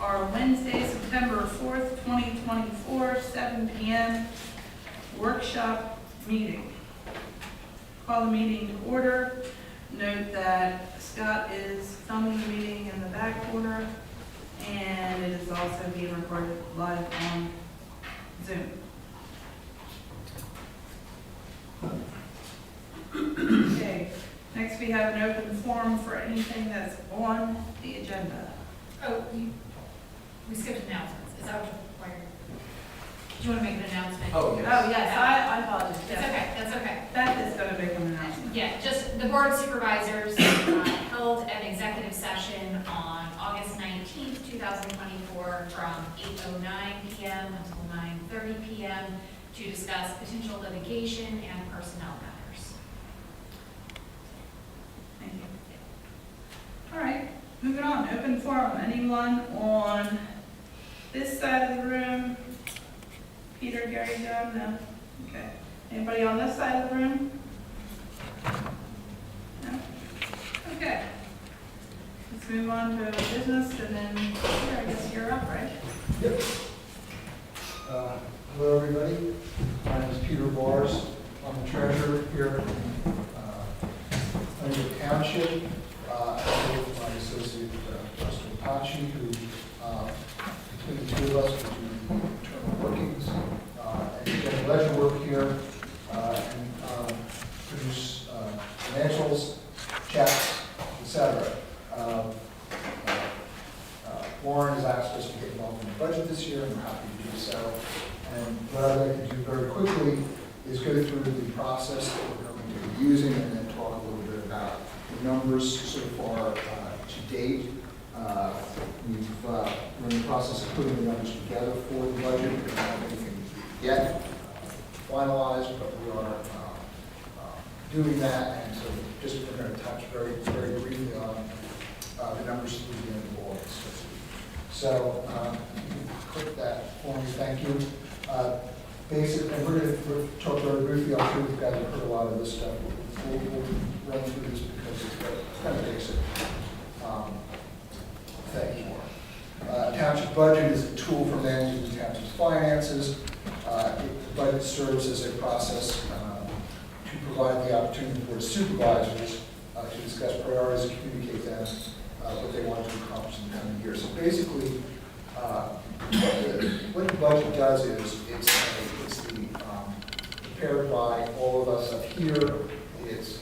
our Wednesday, September 4th, 2024, 7 p.m. workshop meeting. Call the meeting to order. Note that Scott is filming the meeting in the back corner, and it is also being recorded live on Zoom. Okay, next we have an open forum for anything that's on the agenda. Oh, we skipped announcements. Is that what you're required? Do you want to make an announcement? Oh, yes. Oh, yes, I apologize. That's okay, that's okay. Beth is going to make an announcement. Yeah, just the Board of Supervisors held an executive session on August 19th, 2024 from 8:09 p.m. until 9:30 p.m. to discuss potential litigation and personnel matters. Thank you. All right, moving on, open forum. Anyone on this side of the room? Peter, Gary, John, no? Okay. Anybody on this side of the room? No? Okay. Let's move on to business, and then, Peter, I guess you're up, right? Yep. Hello, everybody. My name is Peter Barsz. I'm the treasurer here under the township. I'm with my associate, Justin Apache, who, between the two of us, will do the internal workings and get ledger work here and produce financials, checks, etc. Warren has asked us to get involved in the budget this year, and we're happy to do so. And what I'd like to do very quickly is go through the process that we're going to be using and then talk a little bit about the numbers so far to date. We're in the process of putting the numbers together for the budget. We don't have anything yet finalized, but we are doing that. And so just we're going to touch very, very briefly on the numbers through the end of August. So you can click that for me, thank you. Basic, and we're going to talk very briefly. I'm sure you guys have heard a lot of this stuff. We'll run through this because it's kind of basic. Thank you. Township budget is a tool for managing the township's finances. The budget serves as a process to provide the opportunity for the supervisors to discuss priorities and communicate them what they want to accomplish in the coming year. So basically, what the budget does is it's prepared by all of us up here. It's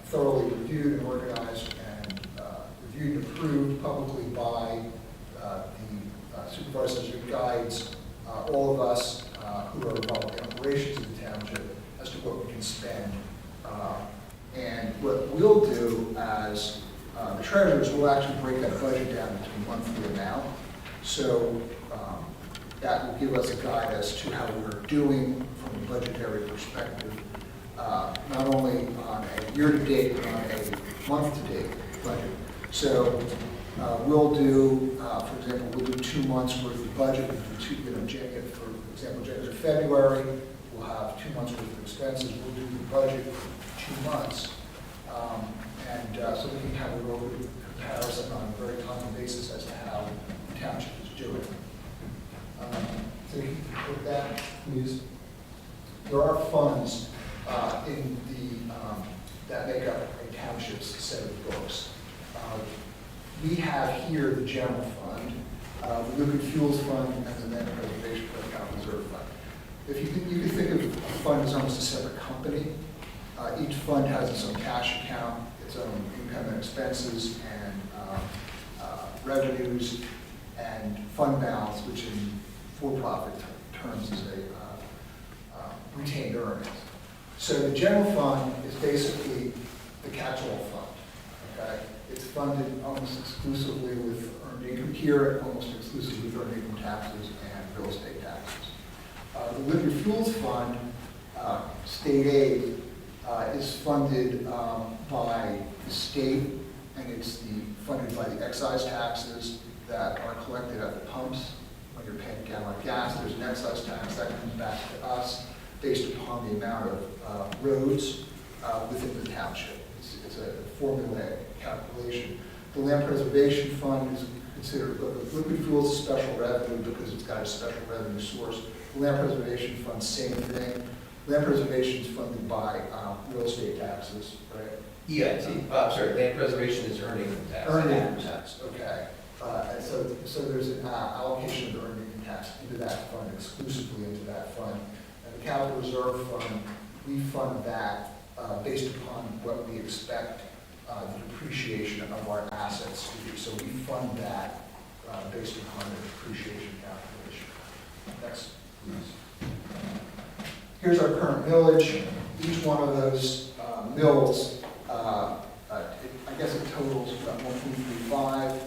thoroughly reviewed and organized and reviewed and approved publicly by the supervisors who guides all of us who are involved in operations of the township as to what we can spend. And what we'll do as the treasurers will actually break that budget down into a monthly amount. So that will give us a guide as to how we're doing from a budgetary perspective, not only on a year-to-date, but on a month-to-date budget. So we'll do, for example, we'll do 2 months worth of budget. We'll do for example, January, February, we'll have 2 months worth of expenses. We'll do the budget for 2 months. So we can have a real good comparison on a very timely basis as to how the township is doing. So you can put that, please. There are funds in that make up a township's set of books. We have here the general fund, the liquid fuels fund, and the net preservation account reserve fund. If you can think of a fund as almost a separate company. Each fund has its own cash account, its own income and expenses, and revenues, and fund balance, which in for-profit terms is a retained earnings. So the general fund is basically the catch-all fund. Okay, it's funded almost exclusively with earned income here, almost exclusively with earned income taxes and real estate taxes. The liquid fuels fund, state aid, is funded by the state, and it's funded by the excise taxes that are collected at the pumps. When you're paying a gallon of gas, there's an excise tax that comes back to us based upon the amount of roads within the township. It's a formulaic calculation. The land preservation fund is consider, liquid fuels is special revenue because it's got a special revenue source. Land preservation fund, same thing. Land preservation is funded by real estate taxes, right? Yeah, sorry, land preservation is earning tax. Earned tax, okay. And so there's an allocation of earned income tax into that fund, exclusively into that fund. And the capital reserve fund, we fund that based upon what we expect the depreciation of our assets to be. So we fund that based upon the depreciation calculation. Next, please. Here's our current millage. Each one of those mills, I guess it totals about 1.35.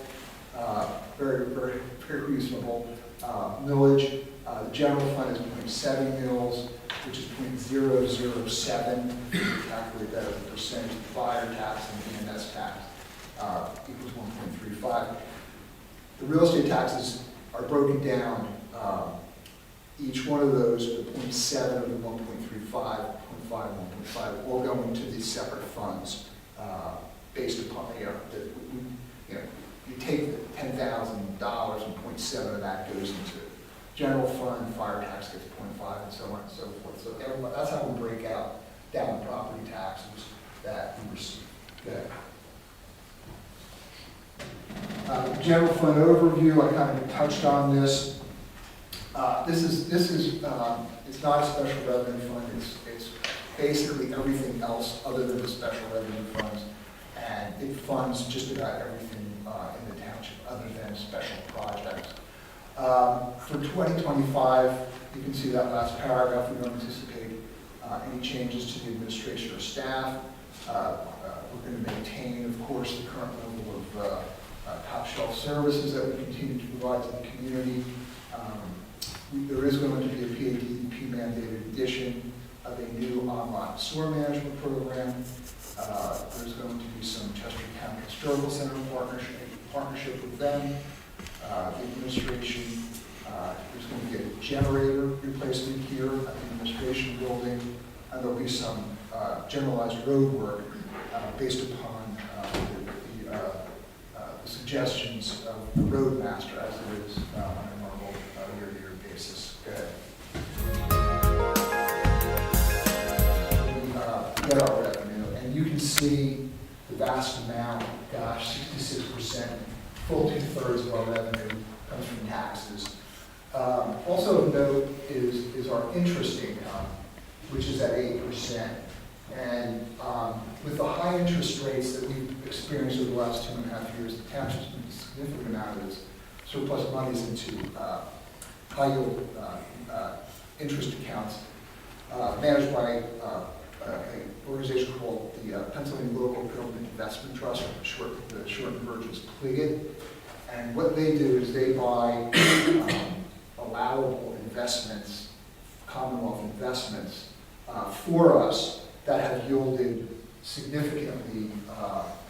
Very reasonable millage. The general fund is 0.7 mils, which is 0.007. Calculate that as a percentage of fire tax and EMS tax equals 1.35. The real estate taxes are broken down. Each one of those, the 0.7 of the 1.35, 0.5, 1.5, all go into these separate funds based upon, you take the $10,000 and 0.7 of that goes into general fund, fire tax gets 0.5, and so on and so forth. So that's how we break out down the property taxes that we receive. Okay. General fund overview, I kind of touched on this. This is it's not a special revenue fund. It's basically everything else other than the special revenue funds, and it funds just about everything in the township other than special projects. For 2025, you can see that last paragraph. We don't anticipate any changes to the administration or staff. We're going to maintain, of course, the current level of top shelf services that we continue to provide to the community. There is going to be a PADEP mandated addition of a new online sewer management program. There's going to be some Chester County Historical Center partnership with them. The administration, there's going to be a generator replacement here at the administration building, and there'll be some generalized road work based upon the suggestions of the roadmaster as it is on a normal year-to-year basis. Go ahead. We get our revenue, and you can see the vast amount, gosh, 66%, full 2/3 of our revenue comes from taxes. Also of note is our interest income, which is at 8%. And with the high interest rates that we've experienced over the last 2.5 years, the township's moved a significant amount of its surplus monies into high yield interest accounts managed by an organization called the Pennsylvania Local Government Investment Trust, the short version is PLIGIT. And what they do is they buy allowable investments, Commonwealth investments, for us that have yielded significantly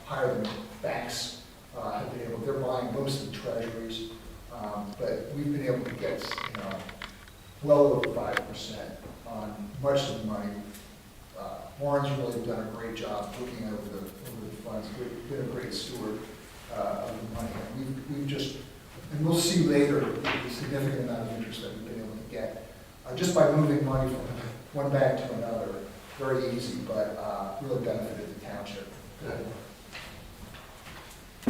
higher than banks have been able. They're buying most of the treasuries, but we've been able to get well over 5% on much of the money. Warren's really done a great job looking over the funds. We've been a great steward of the money. And we've just, and we'll see later the significant amount of interest that we've been able to get just by moving money from one bank to another. Very easy, but really benefited the township.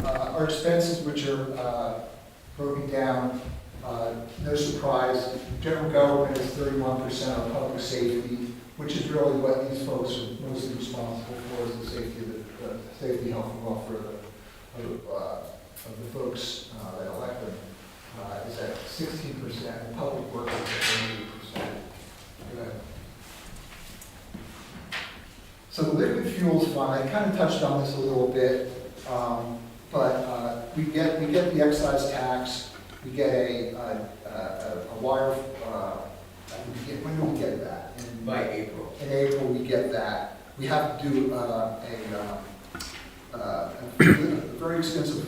Our expenses, which are broken down, no surprise, general government is 31% of public safety, which is really what these folks are mostly responsible for, is the safety, health, and welfare of the folks that elect them. Is at 16%, and public workers at 28%. Good. So the liquid fuels fund, I kind of touched on this a little bit, but we get the excise tax, we get a wire. When do we get that? By April. In April we get that. We have to do a very extensive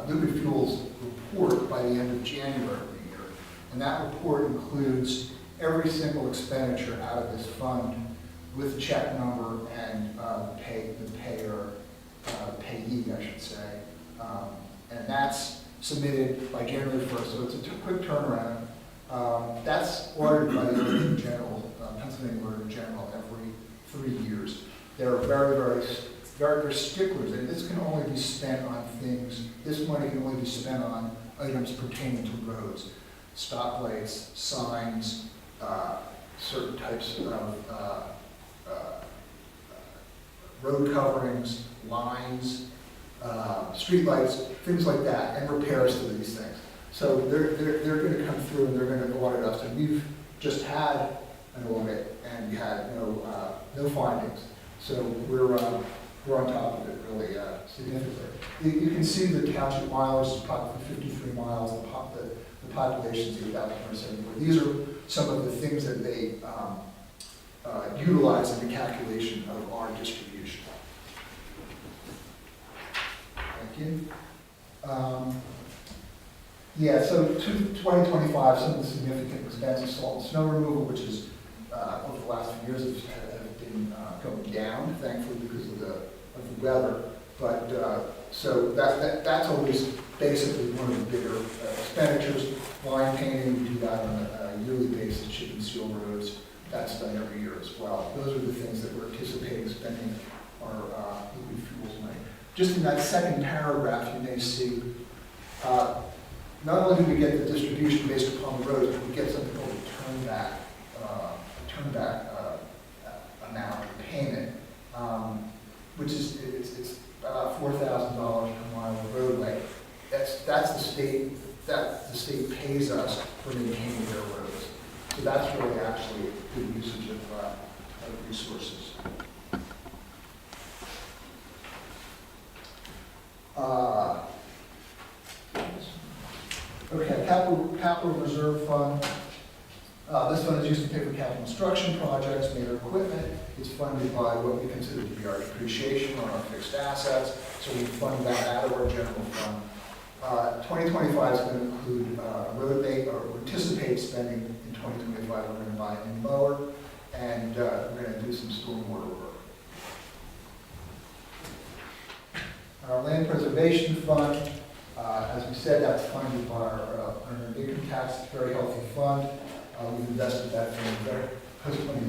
liquid fuels report by the end of January of the year, and that report includes every single expenditure out of this fund, with the check number and the payer, payee, I should say. And that's submitted by January 1st, so it's a quick turnaround. That's ordered by the Attorney General, Pennsylvania Attorney General, every 3 years. They're very sticklers, and this can only be spent on things, this money can only be spent on items pertaining to roads, stoplights, signs, certain types of road coverings, lines, streetlights, things like that, and repairs to these things. So they're going to come through and they're going to audit us. And we've just had an audit and we had no findings. So we're on top of it really significantly. You can see the township mileage is approximately 53 miles. The population is 8,174. These are some of the things that they utilize in the calculation of our distribution. Thank you. Yeah, so 2025, some of the significant expenses, salt and snow removal, which is over the last few years have been going down, thankfully, because of the weather. But so that's always basically one of the bigger expenditures. Line painting, we do that on a yearly basis, chip and seal roads. That's done every year as well. Those are the things that we're anticipating spending our liquid fuels money. Just in that second paragraph, you may see, not only do we get the distribution based upon the roads, but we get something called a turnback amount of payment, which is it's about $4,000 per mile of roadway. That's the state that the state pays us for maintaining their roads. So that's really actually a good usage of resources. Okay, capital reserve fund. This fund is used to pay for capital construction projects, major equipment. It's funded by what we consider to be our depreciation on our fixed assets. So we fund that out of our general fund. 2025 is going to include road make, or anticipate spending in 2025. We're going to buy a new mower, and we're going to do some stormwater work. Our land preservation fund, as we said, that's funded by our income tax. It's a very healthy fund. We've invested that fund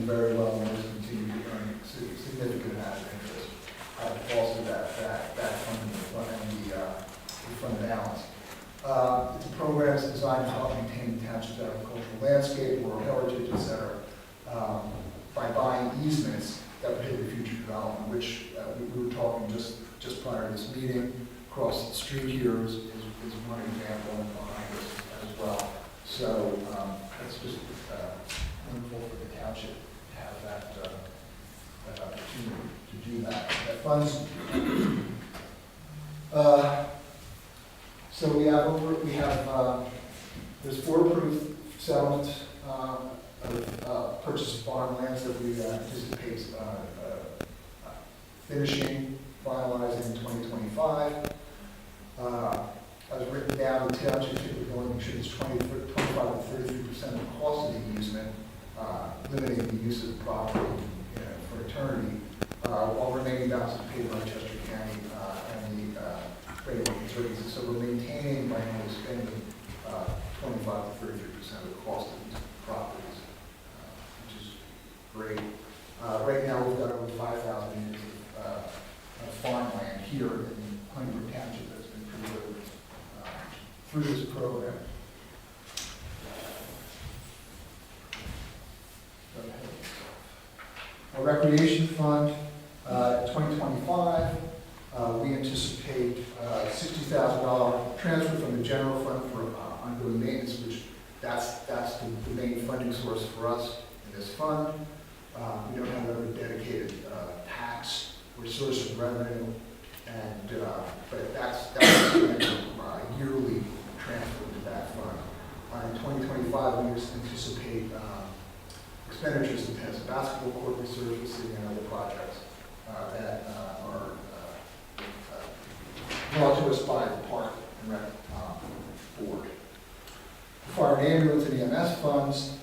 very well, and we'll continue to earn a significant amount of interest. Also, that fund and the fund balance. It's a program that's designed to help maintain the township's agricultural landscape, rural heritage, etc. By buying easements that prohibit future development, which we were talking just prior to this meeting. Across the street here is one example, and behind us as well. So it's just wonderful for the township to have that opportunity to do that. That funds. So we have there's 4 approved settlements of purchase of farmlands that we anticipate finishing, finalizing in 2025. As written down, the township typically only contributes 25 to 33% of the cost of the easement, limiting the use of the property for eternity, while remaining balance is paid by Chester County and the Federal Conservancy. So we're maintaining by only spending 25 to 33% of the cost of these properties, which is great. Right now, we've got over 5,000 acres of farmland here in Huntington Township that's been preserved through this program. Our recreation fund, 2025, we anticipate $60,000 transfer from the general fund for ongoing maintenance, which that's the main funding source for us in this fund. We don't have a dedicated tax or source of revenue, and but that's a yearly transfer to that fund. In 2025, we anticipate expenditures in Tennessee basketball court resurfacing and other projects that are brought to us by the Park and Rec Board. The fire and ambulance and EMS funds,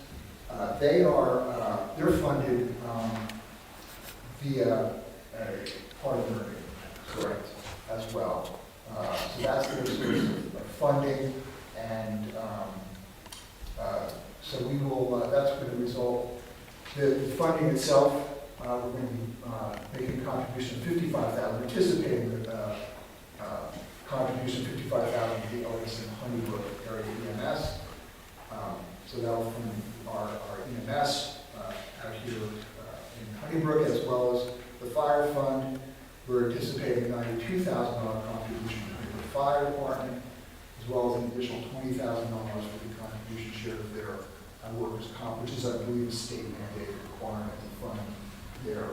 they're funded via a part of earning, correct, as well. So that's their source of funding, and so we will, that's going to result, the funding itself, we're going to be making a contribution of $55,000, anticipating the contribution of $55,000 to the Ellis and Honeybrook area EMS. So that'll fund our EMS out here in Honeybrook, as well as the fire fund. We're anticipating a $92,000 contribution to the Honeybrook Fire Department, as well as an additional $20,000 for the contribution share of their workers' comp, which is, I believe, a state mandated requirement to fund their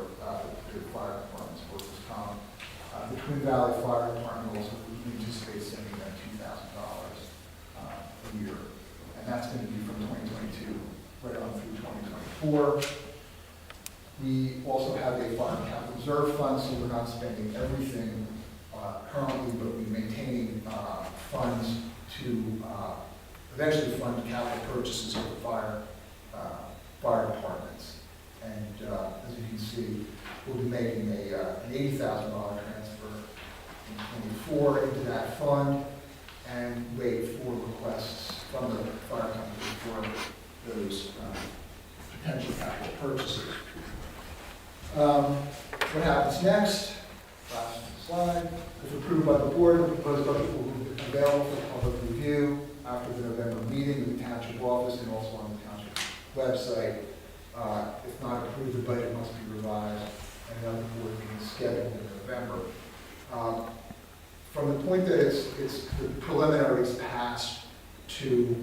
fire department's workers' comp. The Twin Valley Fire Department also anticipates sending them $2,000 a year, and that's going to be from 2022 right on through 2024. We also have a fire capital reserve fund, so we're not spending everything currently, but we're maintaining funds to eventually fund capital purchases of the fire departments. And as you can see, we'll be making an $80,000 transfer in 24 into that fund, and wait for requests from the fire company for those potential capital purchases. What happens next? Last slide. If approved by the board, the proposed budget will be available for public review after the November meeting in the township office and also on the township website. If not approved, the budget must be revised and another board meeting scheduled in November. From the point that it's the preliminaries passed to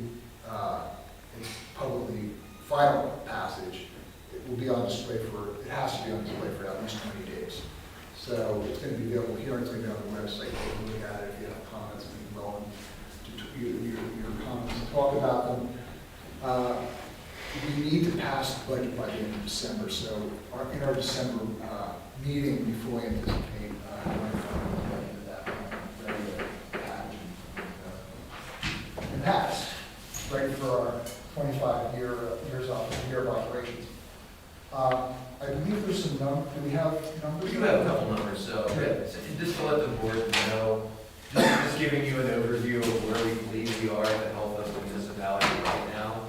its publicly final passage, it will be on display it has to be on display for at least 20 days. So it's going to be available here, it's going to be on the website, take a look at it. If you have comments, we can go into your comments and talk about them. We need to pass the budget by the end of December, so in our December meeting, we fully anticipate going from the budget to that ready to package and pass, ready for our 25 years of operations. I believe there's some numbers. Do we have numbers? We do have a couple numbers, so just to let the board know, just giving you an overview of where we believe we are in the health of the municipality right now.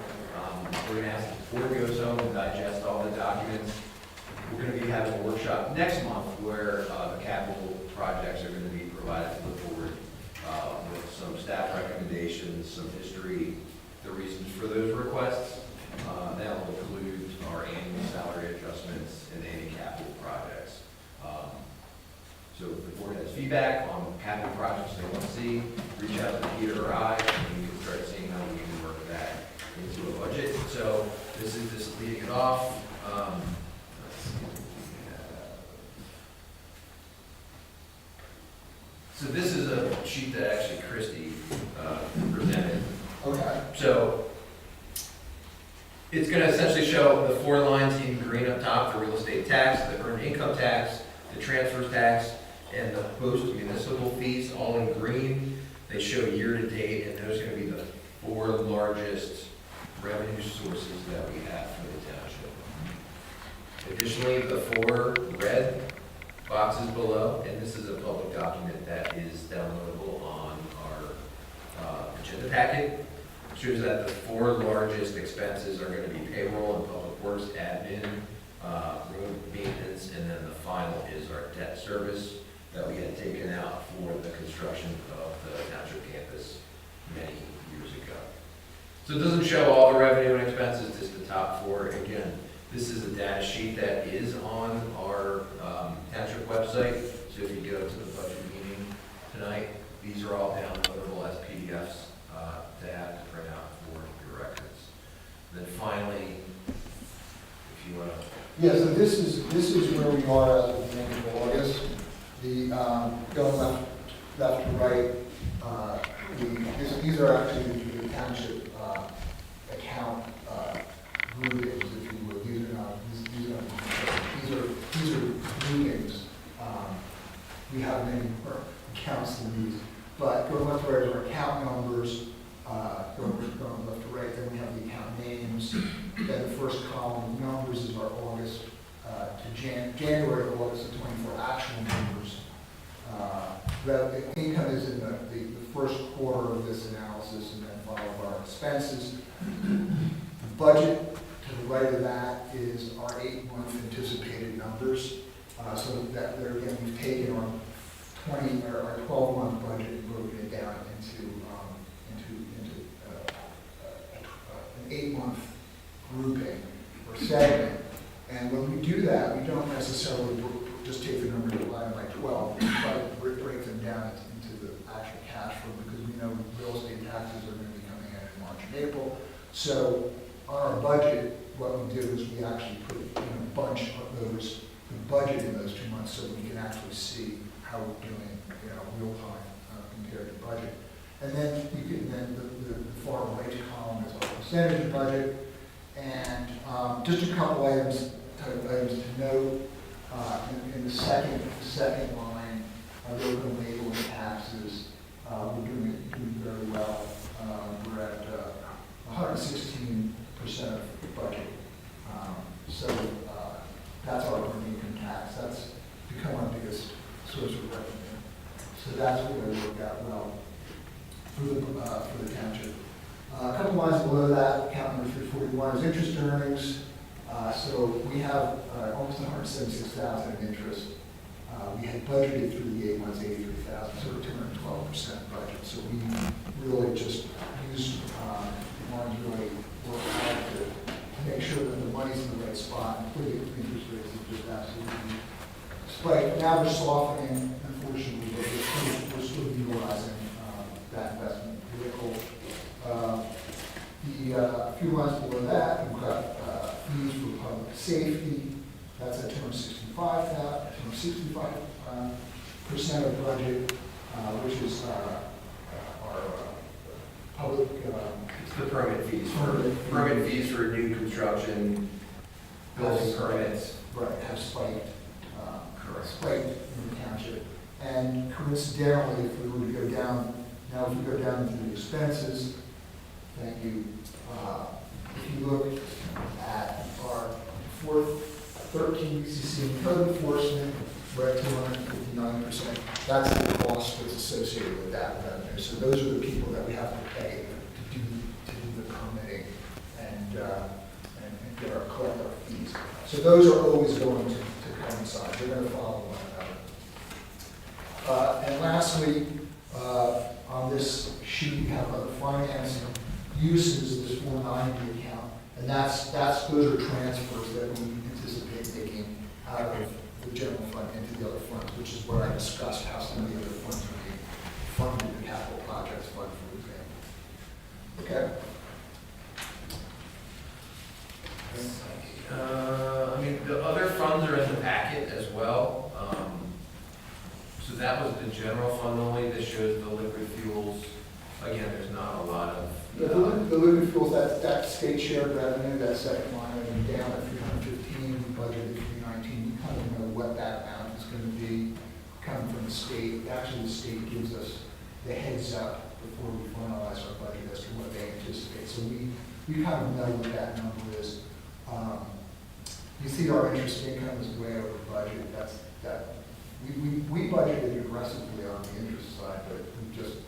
We're going to ask the board goes home and digest all the documents. We're going to be having a workshop next month where the capital projects are going to be provided to the board with some staff recommendations, some history, the reasons for those requests. That will include our annual salary adjustments and any capital projects. So if the board has feedback on capital projects they want to see, reach out to Peter or I, and we can start seeing how we can work that into a budget. So this is just leading it off. Let's see what we have. So this is a sheet that actually Christie presented. Okay. So it's going to essentially show the 4 lines in green up top, the real estate tax, the earned income tax, the transfers tax, and the host municipal fees, all in green. They show year to date, and those are going to be the 4 largest revenue sources that we have for the township. Additionally, the 4 red boxes below, and this is a public document that is downloadable on our agenda packet, shows that the 4 largest expenses are going to be payroll and public works, admin, road maintenance, and then the final is our debt service that we had taken out for the construction of the township campus many years ago. So it doesn't show all the revenue and expenses, just the top 4. Again, this is a data sheet that is on our township website. So if you go to the budget meeting tonight, these are all downloadable as PDFs to have to print out for your records. Then finally, if you want to. Yeah, so this is where we are as of the end of August. The going left to right, these are actually the township account groupings, if you would. These are groupings. We have many more accounts than these, but going left to right are account numbers. Going left to right, then we have the account names. Then the first column of numbers is our August to January to August of 24 actual numbers. income is in the first quarter of this analysis, and then followed by our expenses. The budget to the right of that is our 8-month anticipated numbers. So that there again, we've taken our 12-month budget and broken it down into an 8-month grouping or segment. And when we do that, we don't necessarily just take the number divided by 12. We try to break them down into the actual cash flow, because we know real estate taxes are going to be coming in March and April. So on our budget, what we do is we actually put a bunch of those, the budget in those 2 months, so we can actually see how we're doing, real time compared to budget. And then you can the far right column is our percentage of budget, and just a couple items to note. In the second line, our local and legal and taxes, we're doing very well. We're at 116% of budget. So that's our income tax. That's become our biggest source of revenue. So that's where we worked out well for the township. A couple lines below that, account number 341 is interest earnings. So we have almost 176,000 in interest. We had budgeted through the 8 months 83,000, so we're 212% budget. So we really just used lines really work hard to make sure that the money's in the right spot. And clearly, interest rates are just absolutely spiked. Now they're softening, unfortunately, but we're still utilizing that investment vehicle. A few lines below that, we've got fees for public safety. That's at 265% of budget, which is our public. It's the permit fees. Permit fees for new construction, building permits. Right, have spiked. Spiked in the township. And coincidentally, if we were to go down, now if we go down into the expenses, thank you. If you look at our 13 CC code enforcement, we're at 259%. That's the cost that's associated with that revenue. So those are the people that we have to pay to do the permitting and get our collect our fees. So those are always going to coincide. They're going to follow one another. And lastly, on this sheet, we have other financing uses, this 490 account, and those are transfers that we anticipate making out of the general fund into the other funds, which is what I discussed, how some of the other funds are being funded, the capital projects fund, for example. Okay. The other funds are in the packet as well. So that was the general fund only. This shows the liquid fuels. Again, there's not a lot of. The liquid fuels, that state shared revenue, that second line item down at 315, we budgeted 319. We kind of know what that amount is going to be coming from the state. Actually, the state gives us the heads up before we finalize our budget as to what they anticipate. So we kind of know what that number is. You see our interest income is way over budget. We budgeted aggressively on the interest side, but we just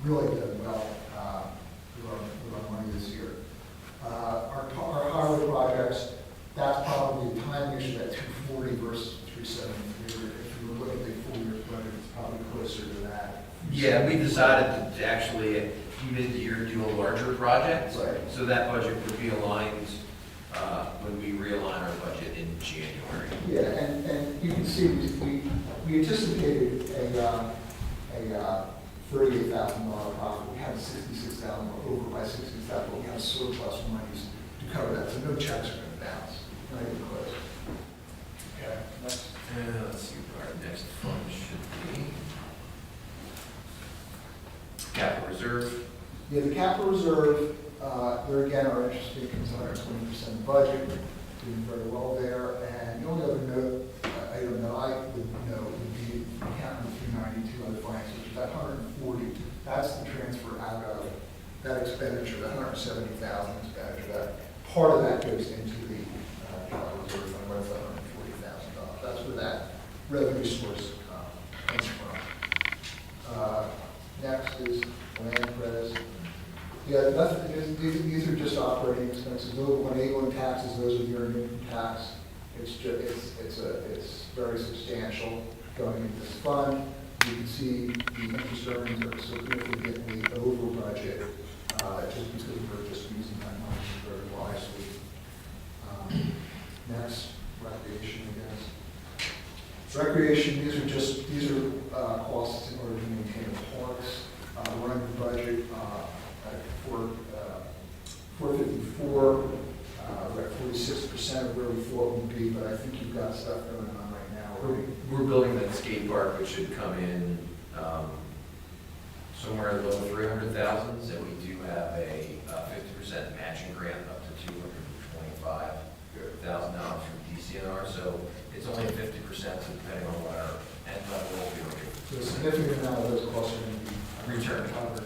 really done well with our money this year. Our highway projects, that's probably a time issue at 240 versus 373. If you were looking at the full year's budget, it's probably closer to that. Yeah, we decided to actually mid-year do a larger project. Right. So that budget would be aligned when we realign our budget in January. Yeah, and you can see we anticipated a $38,000 profit. We have $66,000 over by $60,000, but we have surplus monies to cover that. So no checks are going to bounce. Not even close. Okay. Next. Let's see what our next fund should be. Capital reserve. Yeah, the capital reserve, there again, our interest income is 120% of budget, doing very well there. And the only other item that I would note would be account number 392, other finances, which is that 140. That's the transfer out of that expenditure, the 170,000 expenditure. That part of that goes into the capital reserve fund, where it's $140,000. That's where that revenue source comes from. Next is land credits. Yeah, these are just operating expenses. Those, when enabling taxes, those are your income tax. It's very substantial going into this fund. You can see the interest earnings are significantly over budget, just because we're just using that money very wisely. Next, recreation, I guess. Recreation, these are costs in order to maintain the parks. We're under budget at 454. We're at 46% of where we thought we'd be, but I think you've got stuff going on right now. We're building that skate park, which should come in somewhere low 300,000s, and we do have a 50% matching grant up to $225,000 from DCNR, so it's only 50%, so depending on what our end level will be looking. So a significant amount of those costs are going to be Return. covered.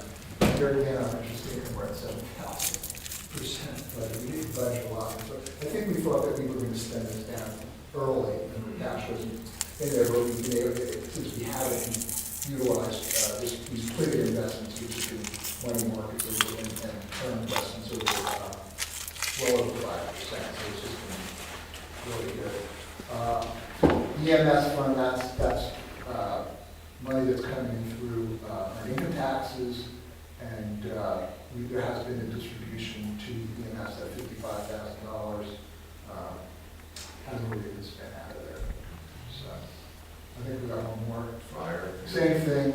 Here again, I'm interested in we're at 7,000%, but we didn't budget a lot. So I think we thought that we were going to spend this down early, and the cash wasn't in there, but we've been able to, since we haven't utilized these liquidity investments, which have been money markets and term investments over well over 5%, so it's just been really good. The EMS fund, that's money that's coming in through our income taxes, and there has been a distribution to EMS at $55,000. Hasn't really been spent out of there. So I think we got one more. Fire. Same thing,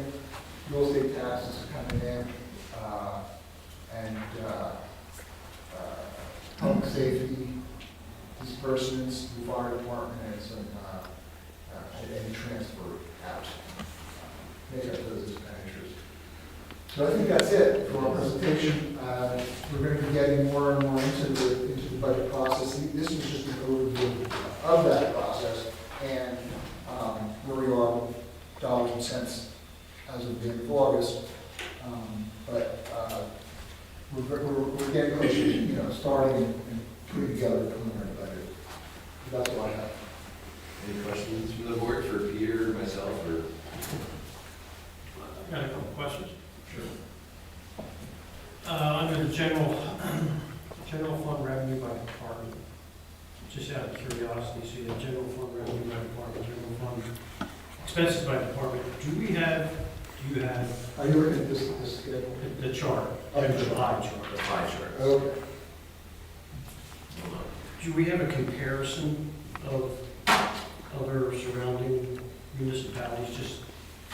real estate taxes are coming in, and public safety, disbursements, the fire department, and some, any transfer out. Make up those expenditures. So I think that's it for our presentation. We're going to be getting more and more into the budget process. This is just an overview of that process and where we are with dollars and cents as of the end of August. But we're getting close to, starting and putting together a preliminary budget. That's all I have. Any questions from the board for Peter, myself, or? I've got a couple questions. Sure. Under the general fund revenue by department, just out of curiosity, see the general fund revenue by department, general fund expenses by department. Do you have Are you looking at this schedule? the chart, Oh, the the pie chart? The pie chart. Okay. Do we have a comparison of other surrounding municipalities, just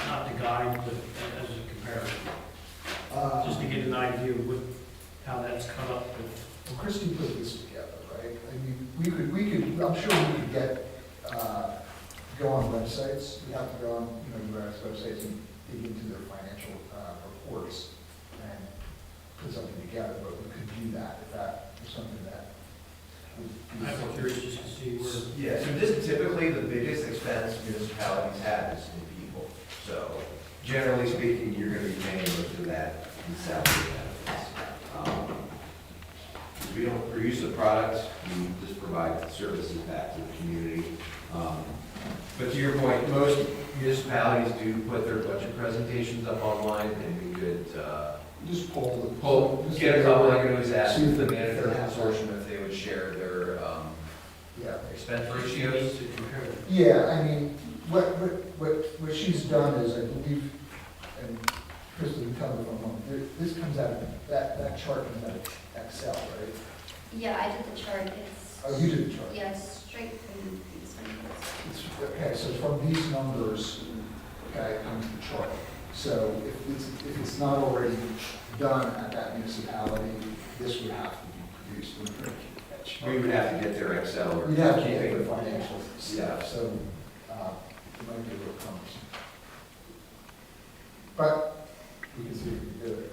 not the guide, but as a comparison? Just to get an idea of how that's cut up with. Well, Christie put this together, right? I mean, we could, I'm sure we could go on websites. We have to go on, US websites and dig into their financial reports and put something together, but we could do that if that was something that would be. I'm curious just to see where. Yeah, so this typically the biggest expense municipalities have is in people. So generally speaking, you're going to be paying most of that in salary benefits. We don't produce a product, we just provide services back to the community. But to your point, most municipalities do put their budget presentations up online, and we could Just pull. get a couple, I could always ask See if the they- manager consortium if they would share their Yeah. expense To ratios. compare it. Yeah, I mean, what she's done is, I believe, and Crystal can tell me if I'm wrong, this comes out of, that chart comes out of Excel, right? Yeah, I did the chart, it's, Oh, you did the chart? yeah, it's straight from these numbers. Okay, so from these numbers, okay, comes the chart. So if it's not already done at that municipality, this would have to be produced. We would have to get their Excel or We'd have to get keeping. the financial Yeah. stuff, so it might be a little cumbersome. But we can see if we can do it.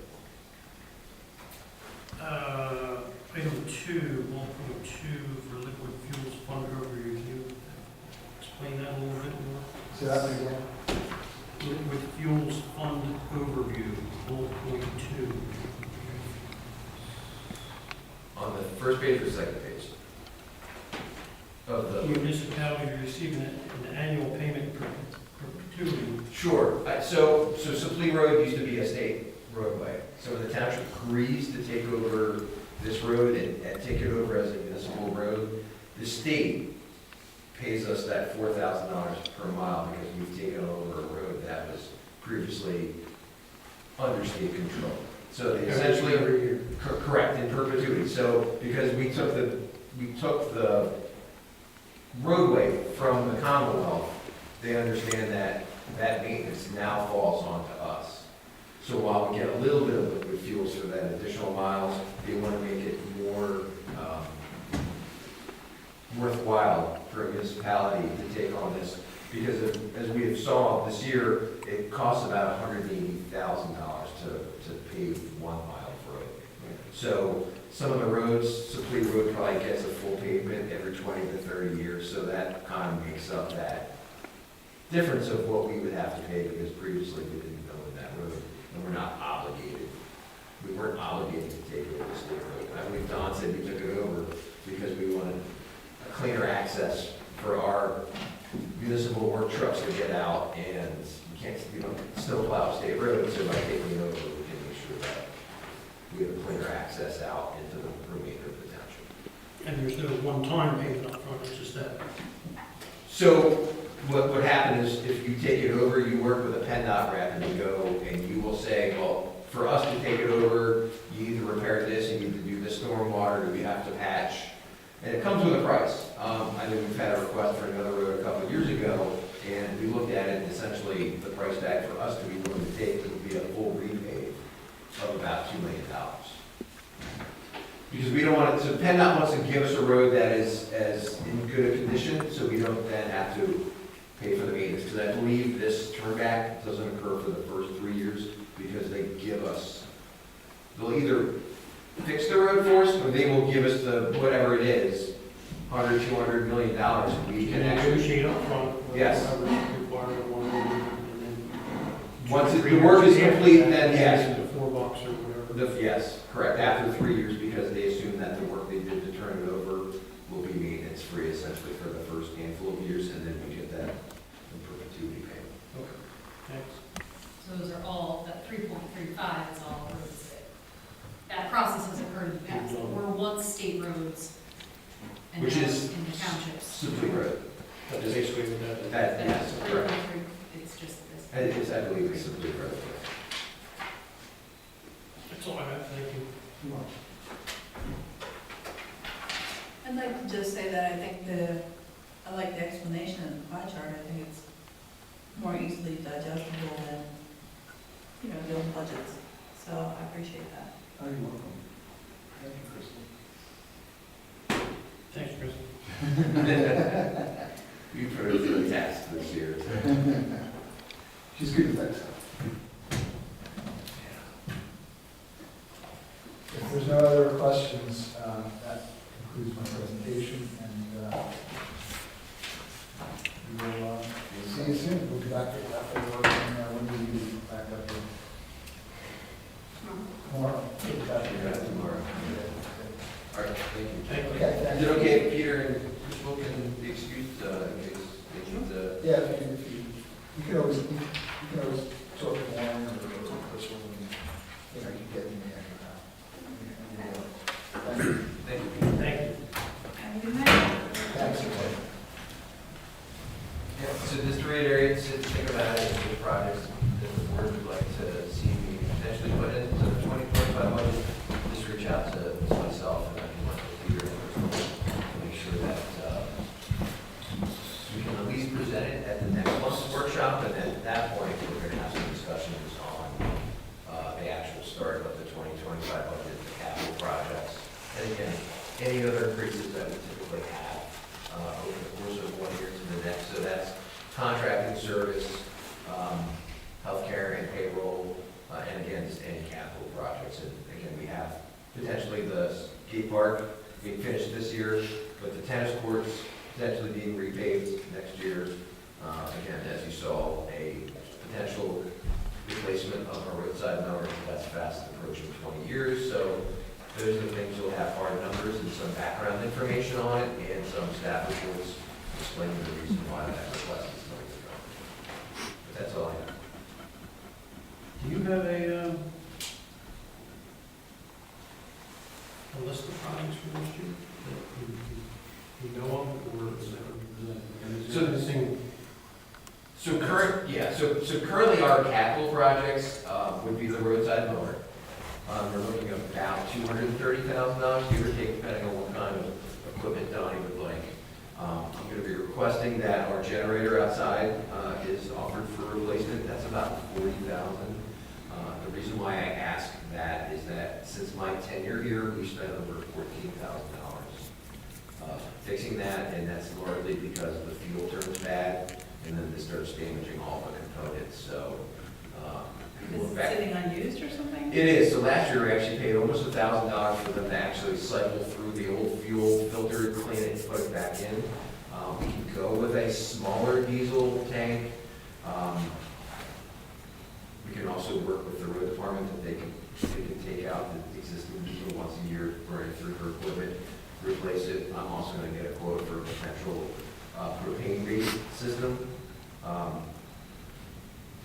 Item 2, 1.2 for liquid fuels fund overview. Can you explain that a little bit more? Say that again? Liquid fuels fund overview, 1.2. On the first page or second page? Of the, Municipality receiving an annual payment per Sure. So Supply Road used to be a state roadway. So when the township agrees to take over this road and take it over as a municipal road, the state pays us that $4,000 per mile because we've taken over a road that was previously under state control. So they essentially, Every year. correct, in perpetuity. So because we took the roadway from the Commonwealth, they understand that that maintenance now falls onto us. So while we get a little bit of liquid fuels for that additional miles, they want to make it more worthwhile for a municipality to take on this. Because as we have saw this year, it costs about $180,000 to pave 1 mile of road. So some of the roads, Supply Road probably gets a full pavement every 20 to 30 years, so that kind of makes up that difference of what we would have to pay, because previously we didn't know in that road, and we're not obligated. We weren't obligated to take over the state road. I believe Don said we took it over because we wanted a cleaner access for our municipal work trucks to get out, and we don't still plow state roads, so by taking it over, we can make sure that we have cleaner access out into the remainder of the township. And there's no one-time payment up front, it's just that. So what happened is, if you take it over, you work with a PennDOT rep, and you go, and you will say, well, for us to take it over, you need to repair this, you need to do this stormwater, or you have to patch. And it comes with a price. I know we've had a request for another road a couple of years ago, and we looked at it, and essentially the price tag for us to be willing to take would be a full repave of about $2 million. Because we don't want it, so PennDOT wants to give us a road that is as in good a condition, so we don't then have to pay for the maintenance. Because I believe this turnback doesn't occur for the first 3 years, because they give us, they'll either fix the road for us, or they will give us the, whatever it is, $100, $200 million, and we can actually. Negotiate up front. Yes. Whatever's required, and then. Once the work is complete, then yes. The $4 or whatever. Yes, correct, after 3 years, because they assume that the work they did to turn it over will be maintenance free essentially for the first handful of years, and then we get that in perpetuity payment. Okay, thanks. So those are all, that 3.35 is all roads that process has occurred in the past, that were once state roads and now Which is in the townships. Supply Road. That's basically what that. That, yes, correct. It's just this. And it is, I believe, it's Supply Road. That's all I have, thank you. I'd like to just say that I think I like the explanation in the pie chart. I think it's more easily digestible than, the old budgets. So I appreciate that. Oh, you're welcome. Thank you, Kristen. Thanks, Chris. You put her through the test this year. She's good at that stuff. If there's no other questions, that concludes my presentation, and we'll see you soon. We'll be back after work, and when we be back up here. Tomorrow. Yeah, tomorrow. All right, thank you. Thank you. Okay, thank Is you. it okay if Peter and Crystal can be excused in case they need to? Yeah, if you can always talk to Warren or Crystal, and, you get in there. Thank you. Thank you. Thank you. Have a good night. Thanks. Yeah, so just to reiterate, to think about it, the projects that the board would like to see me potentially put into the 2025 budget, just reach out to myself and I can work with Peter and Crystal to make sure that we can at least present it at the next month's workshop, and then at that point, we're going to have some discussions on the actual start of the 2025 budget, the capital projects, and again, any other increases that we typically have over the course of 1 year to the next. So that's contracting service, healthcare and payroll, and again, just any capital projects. And again, we have potentially the skate park being finished this year, but the tennis courts potentially being repaved next year. Again, as you saw, a potential replacement of our roadside mower that's fast approaching 20 years. So those are the things you'll have hard numbers and some background information on it, and some staff reports explaining the reason why that request is going to come. But that's all I have. So currently our capital projects would be the roadside mower. We're looking at about $230,000, give or take, depending on what kind of equipment Donnie would like. I'm going to be requesting that our generator outside is offered for replacement. That's about $40,000. The reason why I ask that is that since my tenure here, we spent over $14,000 fixing that, and that's largely because the fuel turns bad, and then this starts damaging all the components. So Is it sitting unused or something? it is. So last year, we actually paid almost $1,000 for them to actually cycle through the old fuel filter, clean it, and put it back in. We can go with a smaller diesel tank. We can also work with the road department that they can take out the existing diesel once a year, run it through her equipment, replace it. I'm also going to get a quote for a potential propane-based system.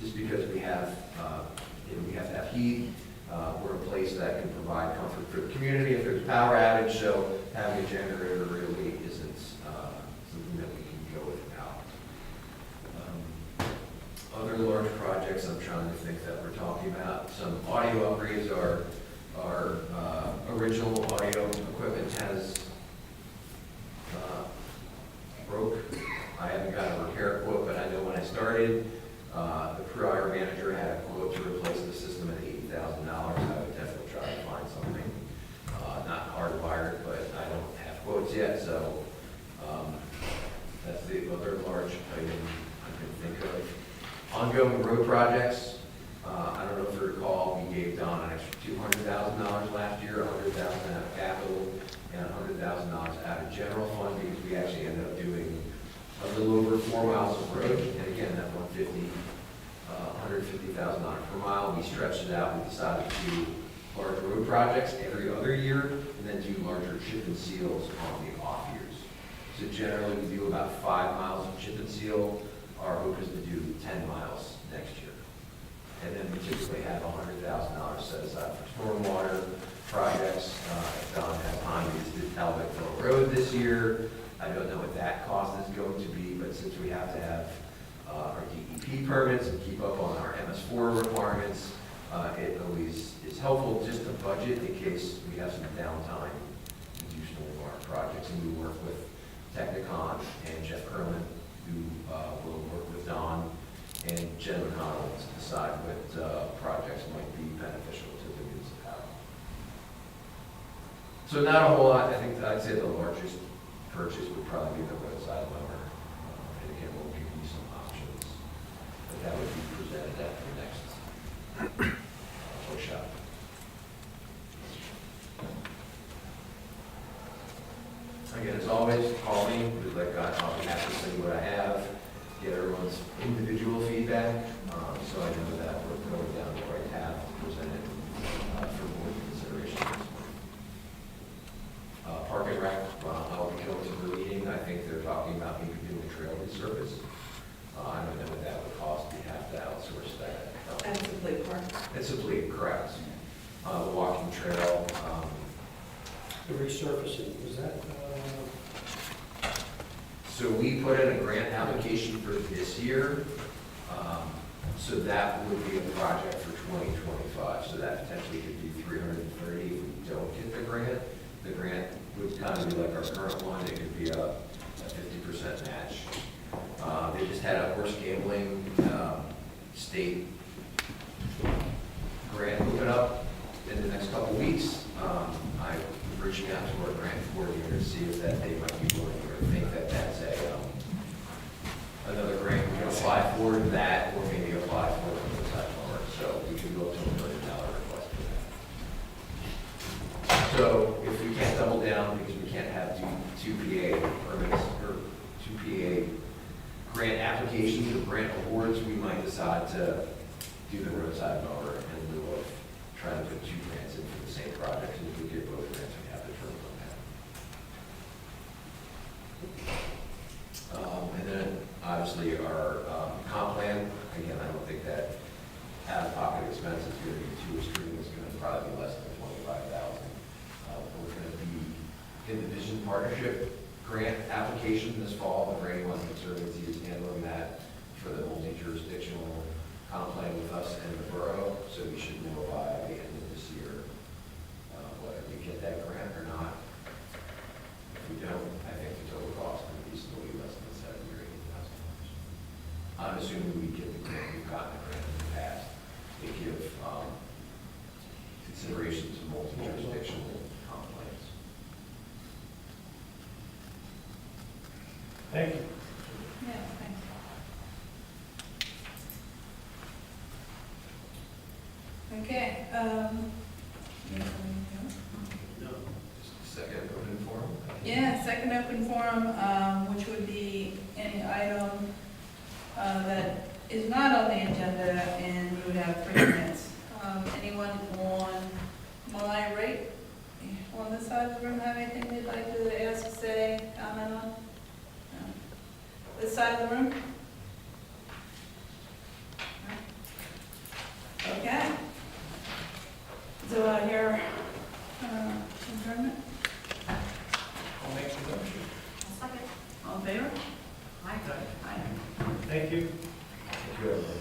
Just because we have to have heat, we're a place that can provide comfort for the community if there's a power outage, so having a generator really isn't something that we can go without. Other large projects I'm trying to think that we're talking about, some audio upgrades. Our original audio equipment has broke. I haven't got a repair quote, but I know when I started, the prior manager had a quote to replace the system at $80,000. I would definitely try to find something, not hardwired, but I don't have quotes yet, so that's the other large item I can think of. Ongoing road projects, I don't know if you recall, we gave Don an extra $200,000 last year, $100,000 out of capital, and $100,000 out of general fund, because we actually ended up doing a little over 4 miles of road, and again, that $150,000 per mile. We stretched it out. We decided to do large road projects every other year, and then do larger chip and seals on the off years. So generally, we do about 5 miles of chip and seal. Our hope is to do 10 miles next year. And then we typically have $100,000 set aside for stormwater projects. If Don has time, we just did Talbotville Road this year. I don't know what that cost is going to be, but since we have to have our DEP permits and keep up on our MS4 requirements, it always is helpful just to budget in case we have some downtime to do some of our projects. And we work with Technicon and Jeff Kerlin, who will work with Don and Jen McConnell to decide what projects might be beneficial to the municipality. So not a whole lot. I think I'd say the largest purchase would probably be the roadside mower. And again, we'll give you some options, but that would be presented at the next workshop. Again, as always, call me. I'll be happy to see what I have, get everyone's individual feedback, so I know that we're going down the right path to present it for board consideration. Park and Rec, I'll be going to the meeting. I think they're talking about maybe doing a trail resurface. I don't know what that would cost. We have to outsource that. And it's a play park. It's a plea, correct. The walking trail. The resurfacing, was that, So we put in a grant application for this year. So that would be a project for 2025. So that potentially could be $330 if we don't get the grant. The grant would kind of be like our current one. It could be a 50% match. They just had a horse gambling state grant open up in the next couple weeks. I'm reaching out to our grant coordinator to see if that they might be willing or think that that's another grant we can apply for that, or maybe apply for the roadside mower. So we can go up to $1 million request for that. So if we can't double down because we can't have two PA permits or two PA grant applications or grant awards, we might decide to do the roadside mower in lieu of trying to put 2 grants in for the same project. And if we get both grants, we have to turn them down. And then obviously our comp plan, again, I don't think that out-of-pocket expense is going to be too extreme. It's going to probably be less than $25,000. We're going to be in the Vision Partnership grant application this fall. The Brady One Conservancy is handling that for the multi so we should know by the end of this year whether we get that grant or not. If we don't, I think the total cost would be still be less than $70,000 or $80,000. I'm assuming we get the grant, we've gotten the grant in the past. They give consideration to multi-jurisdictional complaints. Thank you. Yeah, thanks. Okay, No. Just a second open forum. yeah, second open forum, which would be any item that is not on the agenda, and you would have 3 minutes. Anyone on my right, on this side of the room, have anything they'd like to ask, say, comment on? No. This side of the room? No? Okay. Do I hear adjournment? I'll make the motion. I'll second. All in favor? Aye. Aye. Thank you. Thank you, everyone.